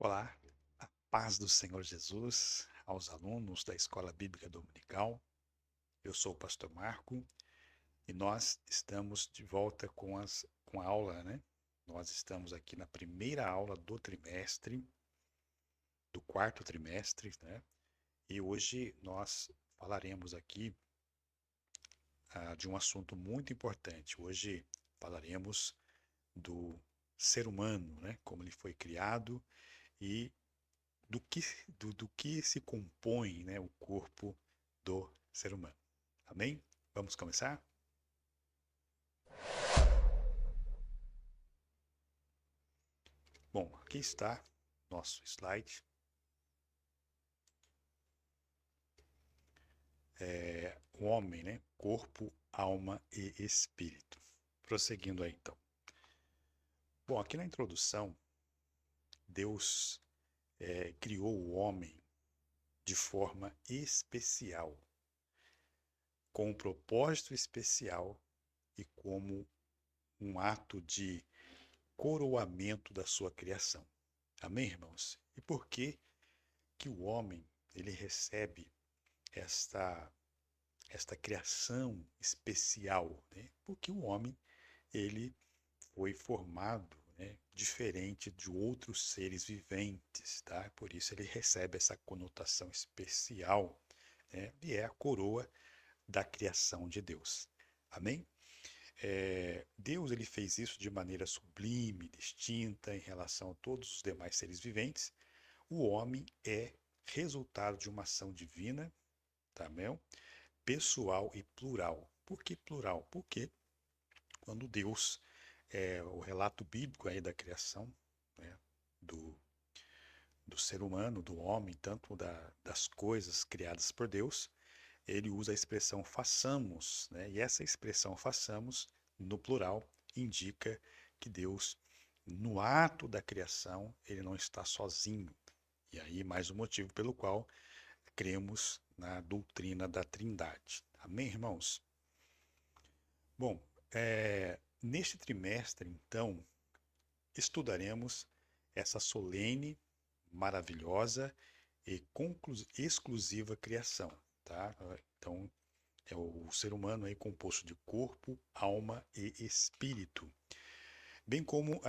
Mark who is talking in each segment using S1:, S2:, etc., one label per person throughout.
S1: Olá, a paz do Senhor Jesus aos alunos da Escola Bíblica Dominical. Eu sou o pastor Marco e nós estamos de volta com a aula, né? Nós estamos aqui na primeira aula do trimestre, do quarto trimestre, né? E hoje nós falaremos aqui de um assunto muito importante. Hoje falaremos do ser humano, né? Como ele foi criado e do que, do que se compõe, né, o corpo do ser humano. Amém? Vamos começar? Bom, aqui está nosso slide. O homem, né? Corpo, alma e espírito. Prosseguindo aí então. Bom, aqui na introdução, Deus criou o homem de forma especial, com um propósito especial e como um ato de coroamento da sua criação. Amém, irmãos? E por que o homem ele recebe esta esta criação especial, né? Porque o homem ele foi formado, né, diferente de outros seres viventes, tá? Por isso ele recebe essa conotação especial, né? E é a coroa da criação de Deus. Amém? Deus ele fez isso de maneira sublime, distinta em relação a todos os demais seres viventes. O homem é resultado de uma ação divina, tá bem? Pessoal e plural. Por que plural? Porque quando Deus, o relato bíblico aí da criação, né, do, do ser humano, do homem, tanto das coisas criadas por Deus, ele usa a expressão façamos, né? E essa expressão façamos, no plural, indica que Deus, no ato da criação, ele não está sozinho. E aí, mais um motivo pelo qual cremos na doutrina da Trindade. Amém, irmãos? Bom, neste trimestre, então, estudaremos essa solene, maravilhosa e exclusiva criação, tá? Então, o ser humano é composto de corpo, alma e espírito, bem como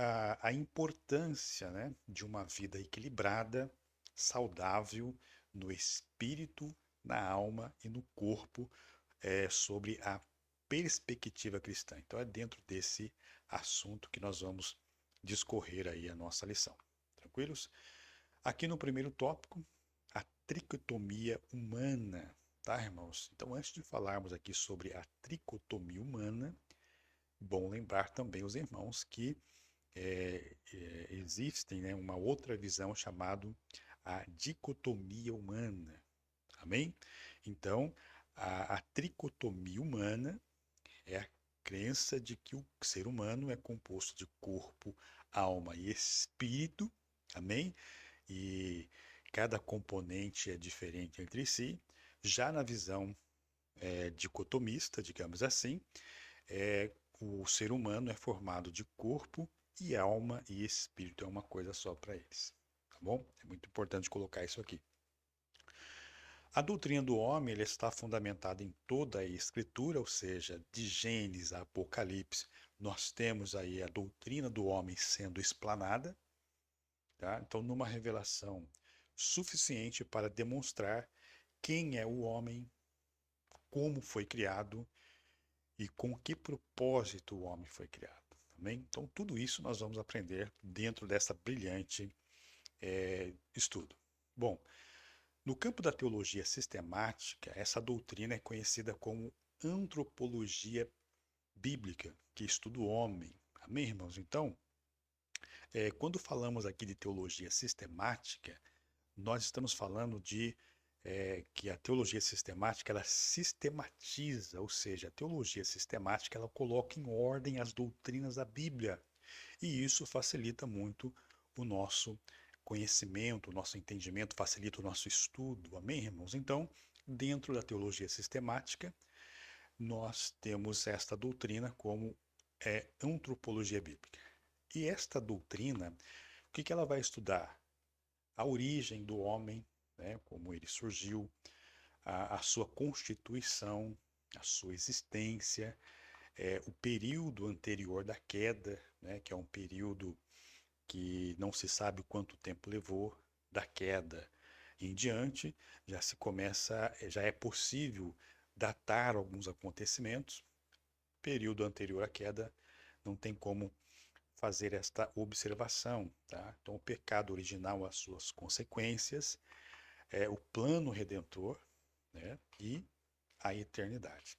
S1: a importância, né, de uma vida equilibrada, saudável no espírito, na alma e no corpo, sobre a perspectiva cristã. Então, é dentro desse assunto que nós vamos discorrer aí a nossa lição. Tranquilos? Aqui no primeiro tópico, a tricotomia humana, tá, irmãos? Então, antes de falarmos aqui sobre a tricotomia humana, bom lembrar também os irmãos que existem, né, uma outra visão chamada a dicotomia humana. Amém? Então, a tricotomia humana é a crença de que o ser humano é composto de corpo, alma e espírito. Amém? E cada componente é diferente entre si. Já na visão dicotomista, digamos assim, o ser humano é formado de corpo e alma e espírito, é uma coisa só para eles. Tá bom? É muito importante colocar isso aqui. A doutrina do homem ele está fundamentada em toda a Escritura, ou seja, de Gênesis a Apocalipse, nós temos aí a doutrina do homem sendo explanada, tá? Então, numa revelação suficiente para demonstrar quem é o homem, como foi criado e com que propósito o homem foi criado. Também? Então, tudo isso nós vamos aprender dentro dessa brilhante estudo. Bom, no campo da teologia sistemática, essa doutrina é conhecida como antropologia bíblica, que estuda o homem. Amém, irmãos? Então, quando falamos aqui de teologia sistemática, nós estamos falando de que a teologia sistemática ela sistematiza, ou seja, a teologia sistemática ela coloca em ordem as doutrinas da Bíblia e isso facilita muito o nosso conhecimento, o nosso entendimento, facilita o nosso estudo, amém, irmãos? Então, dentro da teologia sistemática, nós temos esta doutrina como antropologia bíblica. E esta doutrina, o que ela vai estudar? a origem do homem, né, como ele surgiu, a sua constituição, a sua existência, o período anterior da queda, né, que é um período que não se sabe quanto tempo levou da queda em diante, já é possível datar alguns acontecimentos. Período anterior à queda não tem como fazer esta observação, tá? Então, o pecado original, as suas consequências, o plano redentor, né? E a eternidade.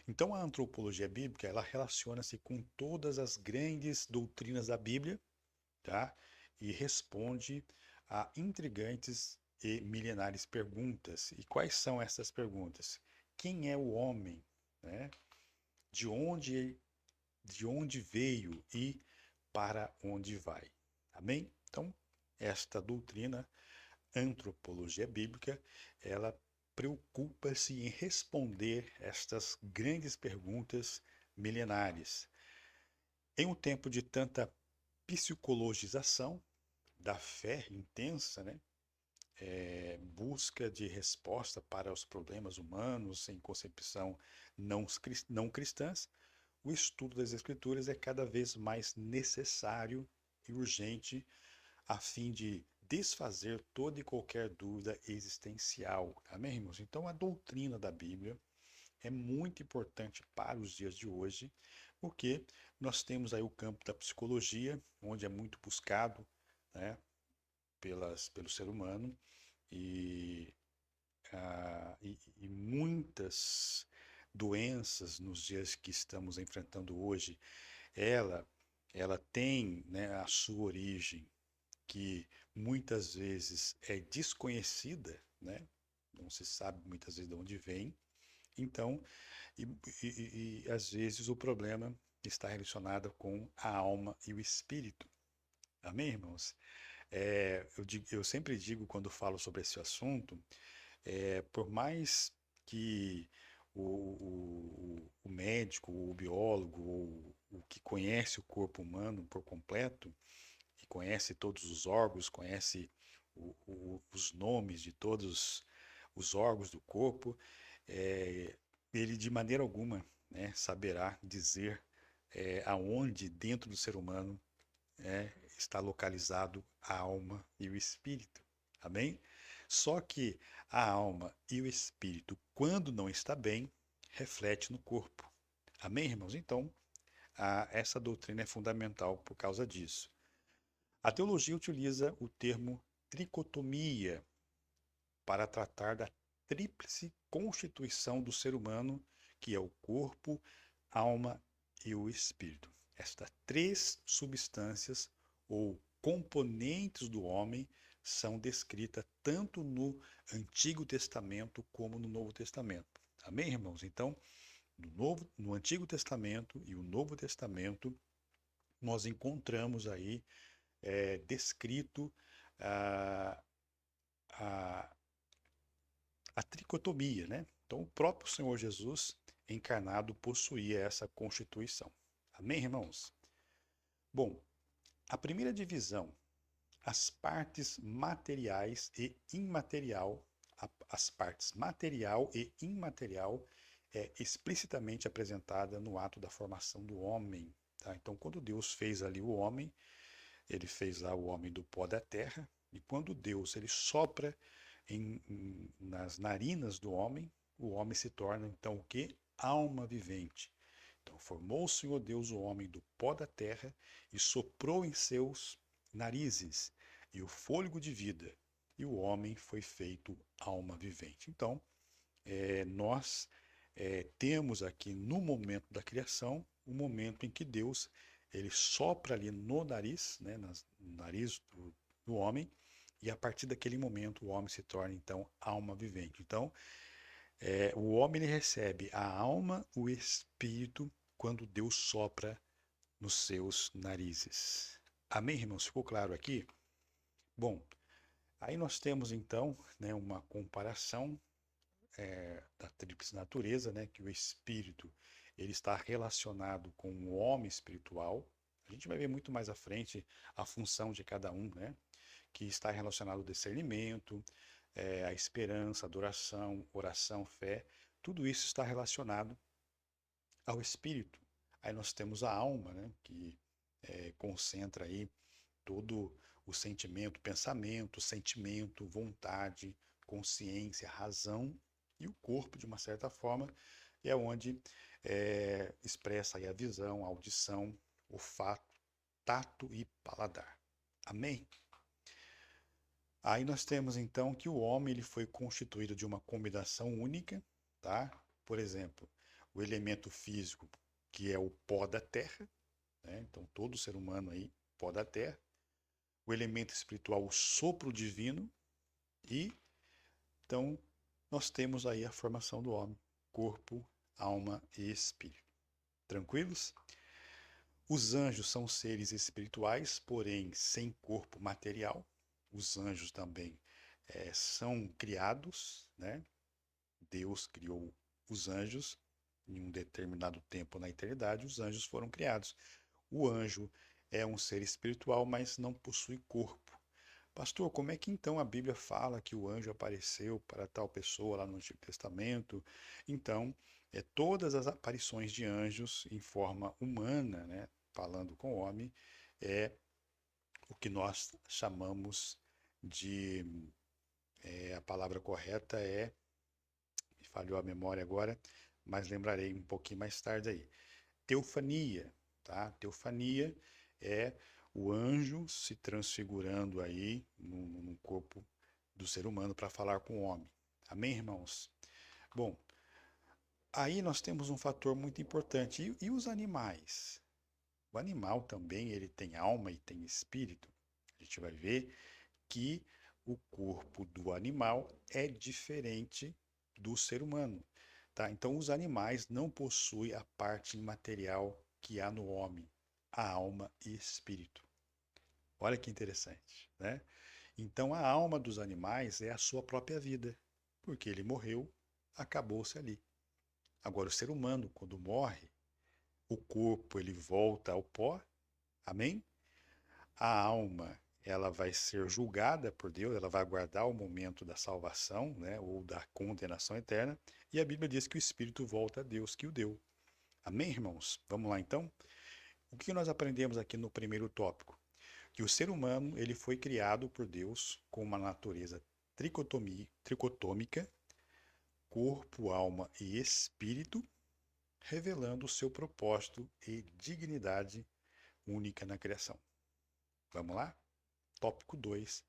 S1: Então, a antropologia bíblica, ela relaciona-se com todas as grandes doutrinas da Bíblia, tá? E responde a intrigantes e milenares perguntas. E quais são essas perguntas? Quem é o homem, né? De onde veio e para onde vai? Amém? Então, esta doutrina, antropologia bíblica, ela preocupa-se em responder estas grandes perguntas milenares. Em um tempo de tanta psicologização da fé intensa, né? Busca de resposta para os problemas humanos em concepção não cristãs, o estudo das Escrituras é cada vez mais necessário e urgente a fim de desfazer toda e qualquer dúvida existencial. Amém, irmãos? Então, a doutrina da Bíblia é muito importante para os dias de hoje, porque nós temos aí o campo da psicologia, onde é muito buscado, né, pelo ser humano, e, e muitas doenças nos dias que estamos enfrentando hoje, ela, ela tem, né, a sua origem, que muitas vezes é desconhecida, né? Não se sabe muitas vezes de onde vem. Então, e às vezes o problema está relacionado com a alma e o espírito. Amém, irmãos? Eu sempre digo quando falo sobre esse assunto, por mais que o médico, o biólogo, ou o que conhece o corpo humano por completo, e conhece todos os órgãos, conhece os nomes de todos os órgãos do corpo, é, ele de maneira alguma, né, saberá dizer aonde dentro do ser humano está localizado a alma e o espírito. Amém? Só que a alma e o espírito, quando não está bem, reflete no corpo. Amém, irmãos? Então, essa doutrina é fundamental por causa disso. A teologia utiliza o termo tricotomia para tratar da tríplice constituição do ser humano, que é o corpo, alma e o espírito. Estas três substâncias ou componentes do homem são descritas tanto no Antigo Testamento como no Novo Testamento. Amém, irmãos? Então, no Antigo Testamento e o Novo Testamento, nós encontramos aí descrito a, a, a tricotomia, né? Então, o próprio Senhor Jesus encarnado possuía essa constituição. Amém, irmãos? Bom, a primeira divisão, as partes materiais e imaterial, as partes material e imaterial é explicitamente apresentada no ato da formação do homem. Tá? Então, quando Deus fez ali o homem, ele fez lá o homem do pó da terra, e quando Deus ele sopra nas narinas do homem, o homem se torna então o que? Alma vivente. Então formou o Senhor Deus o homem do pó da terra e soprou em seus narizes e o fôlego de vida, e o homem foi feito alma vivente. Então, nós temos aqui no momento da criação, o momento em que Deus ele sopra ali no nariz, né, no nariz do homem, e a partir daquele momento o homem se torna então alma vivente. Então, o homem ele recebe a alma, o espírito, quando Deus sopra nos seus narizes. Amém, irmãos? Ficou claro aqui? Bom, aí nós temos então, né, uma comparação da tríplice natureza, né, que o espírito ele está relacionado com o homem espiritual. A gente vai ver muito mais à frente a função de cada um, né? que está relacionado ao discernimento, a esperança, adoração, oração, fé, tudo isso está relacionado ao espírito. Aí nós temos a alma, né, que concentra aí todo o sentimento, vontade, consciência, razão e o corpo, de uma certa forma, é onde expressa aí a visão, a audição, olfato, tato e paladar. Amém? Aí nós temos então que o homem ele foi constituído de uma combinação única, tá? Por exemplo, o elemento físico, que é o pó da terra, né? Então todo ser humano aí, pó da terra. O elemento espiritual, o sopro divino, e então nós temos aí a formação do homem, corpo, alma e espírito. Tranquilos? Os anjos são seres espirituais, porém sem corpo material. Os anjos também são criados, né? Deus criou os anjos em um determinado tempo na eternidade, os anjos foram criados. O anjo é um ser espiritual, mas não possui corpo. Pastor, como é que então a Bíblia fala que o anjo apareceu para tal pessoa lá no Antigo Testamento? Então, todas as aparições de anjos em forma humana, né, falando com o homem, é o que nós chamamos de, a palavra correta me falhou a memória agora, mas lembrarei um pouquinho mais tarde aí. Teofania, tá? Teofania é o anjo se transfigurando aí no corpo do ser humano para falar com o homem. Amém, irmãos? Bom, aí nós temos um fator muito importante. E os animais? O animal também ele tem alma e tem espírito. A gente vai ver que o corpo do animal é diferente do ser humano. Tá? Então, os animais não possuem a parte imaterial que há no homem, a alma e espírito. Olha que interessante, né? Então, a alma dos animais é a sua própria vida, porque ele morreu, acabou-se ali. Agora, o ser humano, quando morre, o corpo ele volta ao pó, amém? A alma ela vai ser julgada por Deus, ela vai aguardar o momento da salvação, né, ou da condenação eterna, e a Bíblia diz que o espírito volta a Deus que o deu. Amém, irmãos? Vamos lá então? O que nós aprendemos aqui no primeiro tópico? Que o ser humano ele foi criado por Deus com uma natureza tricotômica, corpo, alma e espírito, revelando o seu propósito e dignidade única na criação. Vamos lá? Tópico 2.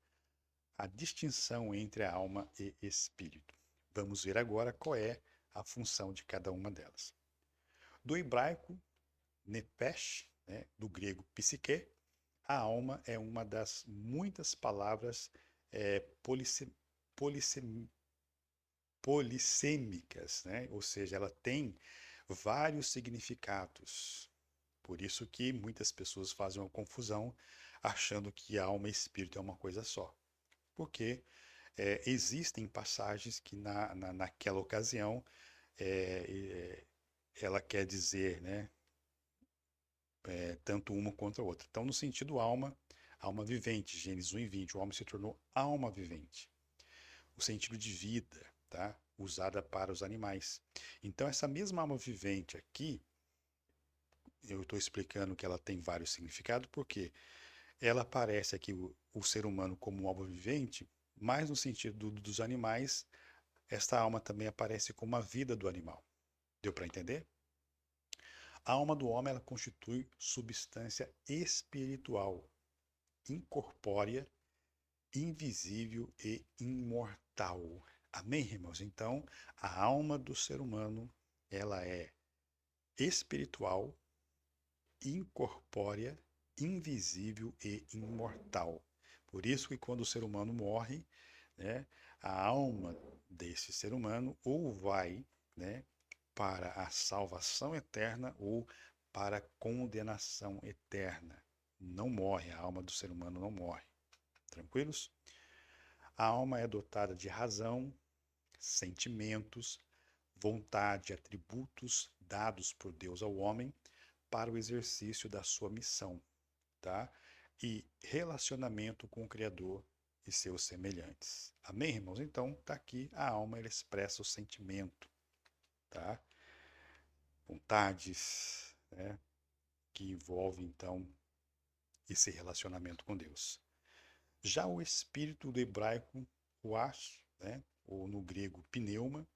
S1: A distinção entre a alma e espírito. Vamos ver agora qual é a função de cada uma delas. Do hebraico, nephesh, né, do grego psique, a alma é uma das muitas palavras polissêmicas, né? Ou seja, ela tem vários significados. Por isso que muitas pessoas fazem uma confusão achando que alma e espírito é uma coisa só. Porque existem passagens que naquela ocasião ela quer dizer, né, tanto uma quanto a outra. Então, no sentido alma, alma vivente, Gênesis 1:20, o homem se tornou alma vivente. O sentido de vida, tá? Usada para os animais. Então, essa mesma alma vivente aqui, eu estou explicando que ela tem vários significados, porque ela aparece aqui, o ser humano, como alma vivente, mas no sentido dos animais, esta alma também aparece como a vida do animal. Deu para entender? A alma do homem ela constitui substância espiritual, incorpórea, invisível e imortal. Amém, irmãos? Então, a alma do ser humano, ela é espiritual, incorpórea, invisível e imortal. Por isso que quando o ser humano morre, né, a alma desse ser humano ou vai, né, para a salvação eterna ou para a condenação eterna. Não morre, a alma do ser humano não morre. Tranquilos? A alma é dotada de razão, sentimentos, vontade, atributos dados por Deus ao homem para o exercício da sua missão, tá? E relacionamento com o Criador e seus semelhantes. Amém, irmãos? Então, tá aqui, a alma, ela expressa o sentimento, tá? Vontades, né? Que envolve, então, esse relacionamento com Deus. Já o espírito do hebraico, ruach, né? Ou no grego, pneuma,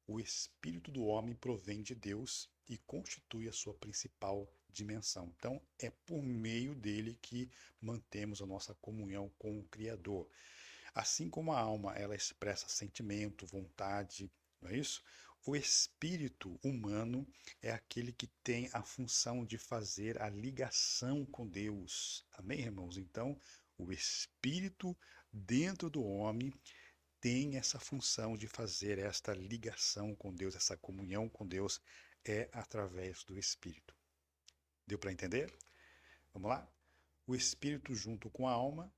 S1: o espírito do homem provém de Deus e constitui a sua principal dimensão. Então, é por meio dele que mantemos a nossa comunhão com o Criador. Assim como a alma, ela expressa sentimento, vontade, não é isso? O espírito humano é aquele que tem a função de fazer a ligação com Deus. Amém, irmãos? Então, o espírito dentro do homem tem essa função de fazer esta ligação com Deus, essa comunhão com Deus é através do espírito. Deu para entender? Vamos lá? O espírito junto com a alma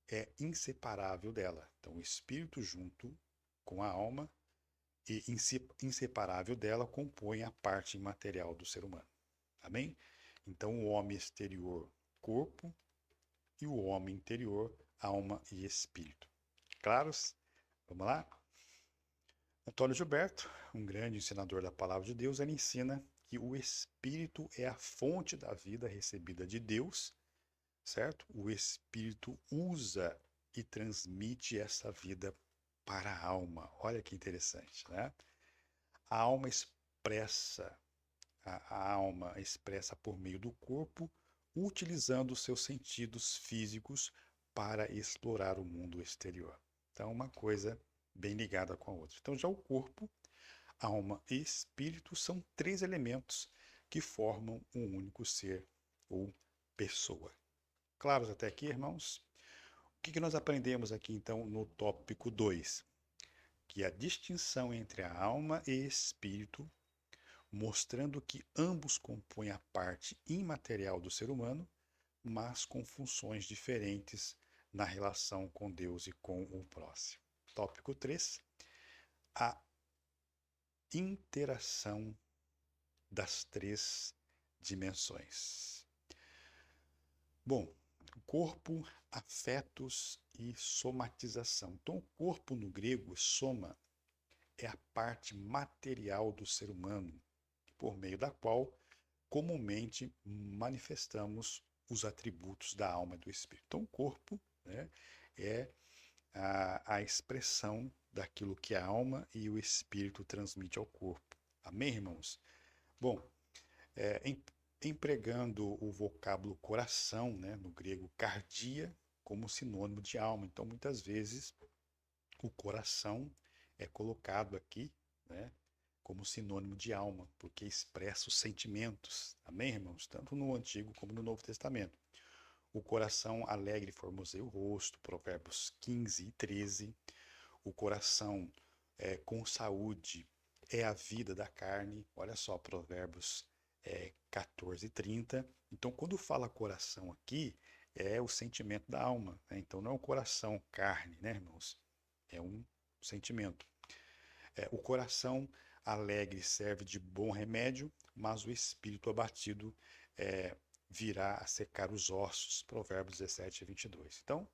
S1: é inseparável dela. Então, o espírito junto com a alma e inseparável dela compõe a parte imaterial do ser humano. Amém? Então, o homem exterior, corpo, e o homem interior, alma e espírito. Claros? Vamos lá? Antônio Gilberto, um grande ensinador da palavra de Deus, ele ensina que o espírito é a fonte da vida recebida de Deus, certo? O espírito usa e transmite essa vida para a alma. Olha que interessante, né? A alma expressa, a alma expressa por meio do corpo, utilizando os seus sentidos físicos para explorar o mundo exterior. Então, uma coisa bem ligada com a outra. Então, já o corpo, alma e espírito são três elementos que formam um único ser ou pessoa. Claros até aqui, irmãos? O que nós aprendemos aqui, então, no tópico 2? Que a distinção entre a alma e espírito, mostrando que ambos compõem a parte imaterial do ser humano, mas com funções diferentes na relação com Deus e com o próximo. Tópico 3, a interação das três dimensões. Bom, corpo, afetos e somatização. Então, o corpo no grego, soma, é a parte material do ser humano, por meio da qual comumente manifestamos os atributos da alma e do espírito. Então, o corpo, né, é a expressão daquilo que a alma e o espírito transmite ao corpo. Amém, irmãos? Bom, empregando o vocábulo coração, né, no grego cardia, como sinônimo de alma. Então, muitas vezes, o coração é colocado aqui, né, como sinônimo de alma, porque expressa os sentimentos. Amém, irmãos? Tanto no Antigo como no Novo Testamento. O coração alegre formoseia o rosto, Provérbios 15 e 13. O coração com saúde é a vida da carne. Olha só, Provérbios 14 e 30. Então, quando fala coração aqui, é o sentimento da alma, né? Então, não é o coração carne, né, irmãos? É um sentimento. O coração alegre serve de bom remédio, mas o espírito abatido virá a secar os ossos. Provérbios 17 e 22. Então,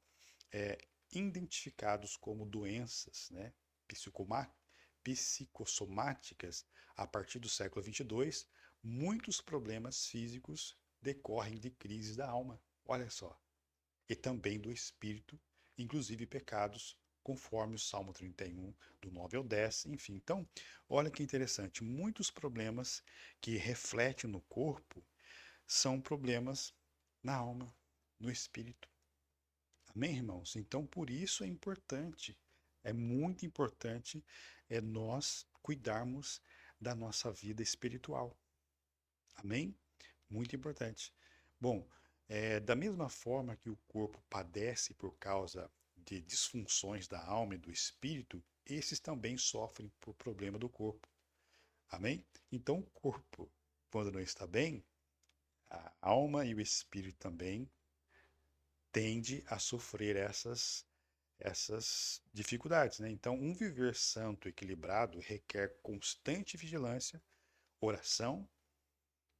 S1: identificados como doenças, né, psicossomáticas, a partir do século 22, muitos problemas físicos decorrem de crises da alma. Olha só. E também do espírito, inclusive pecados, conforme o Salmo 31, do 9 ao 10, enfim. Então, olha que interessante, muitos problemas que refletem no corpo são problemas na alma, no espírito. Amém, irmãos? Então, por isso é muito importante, nós cuidarmos da nossa vida espiritual. Amém? Muito importante. Bom, da mesma forma que o corpo padece por causa de disfunções da alma e do espírito, esses também sofrem por problema do corpo. Amém? Então, o corpo, quando não está bem, a alma e o espírito também tende a sofrer essas dificuldades, né? Então, um viver santo, equilibrado, requer constante vigilância, oração,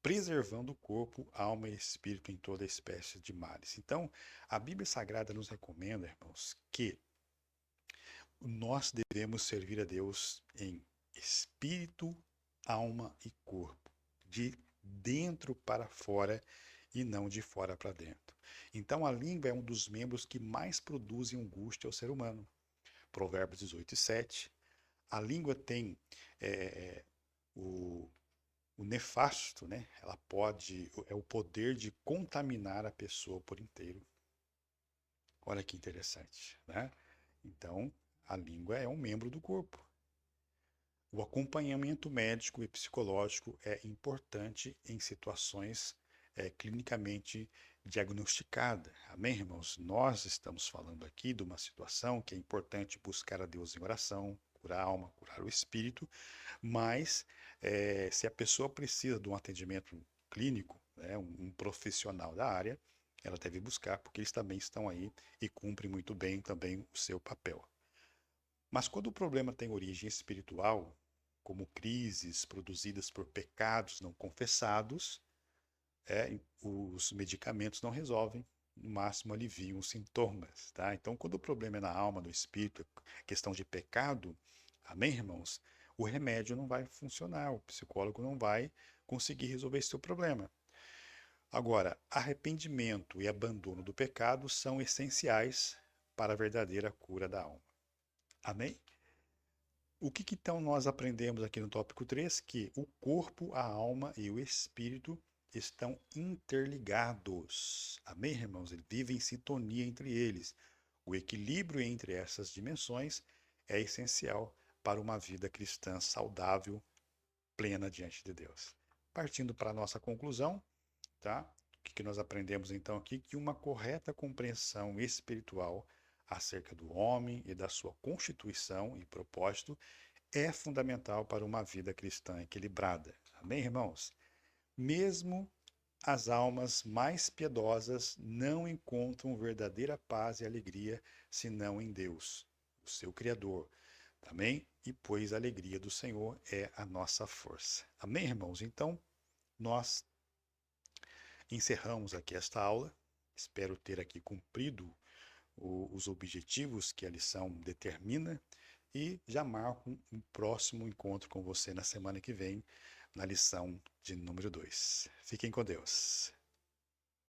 S1: preservando o corpo, alma e espírito em toda espécie de males. Então, a Bíblia Sagrada nos recomenda, irmãos, que nós devemos servir a Deus em espírito, alma e corpo, de dentro para fora e não de fora para dentro. Então a língua é um dos membros que mais produzem angústia ao ser humano. Provérbios 18:7. A língua tem é, o, o nefasto, né? Ela pode, é o poder de contaminar a pessoa por inteiro. Olha que interessante, né? Então, a língua é um membro do corpo. O acompanhamento médico e psicológico é importante em situações clinicamente diagnosticadas. Amém, irmãos? Nós estamos falando aqui de uma situação que é importante buscar a Deus em oração, curar a alma, curar o espírito, mas se a pessoa precisa de um atendimento clínico, né, um profissional da área, ela deve buscar, porque eles também estão aí e cumprem muito bem também o seu papel. Mas quando o problema tem origem espiritual, como crises produzidas por pecados não confessados, os medicamentos não resolvem, no máximo aliviam os sintomas, tá? Então, quando o problema é na alma, no espírito, questão de pecado, amém, irmãos? O remédio não vai funcionar, o psicólogo não vai conseguir resolver esse seu problema. Agora, arrependimento e abandono do pecado são essenciais para a verdadeira cura da alma. Amém? O que então nós aprendemos aqui no tópico 3? Que o corpo, a alma e o espírito estão interligados. Amém, irmãos? Ele vive em sintonia entre eles. O equilíbrio entre essas dimensões é essencial para uma vida cristã saudável, plena diante de Deus. Partindo para a nossa conclusão, tá? O que nós aprendemos então aqui? Que uma correta compreensão espiritual acerca do homem e da sua constituição e propósito é fundamental para uma vida cristã equilibrada. Amém, irmãos? Mesmo as almas mais piedosas não encontram verdadeira paz e alegria senão em Deus, o seu Criador. Amém? E pois a alegria do Senhor é a nossa força. Amém, irmãos? Então, nós encerramos aqui esta aula. Espero ter aqui cumprido os objetivos que a lição determina e já marco um próximo encontro com você na semana que vem, na lição de número 2. Fiquem com Deus.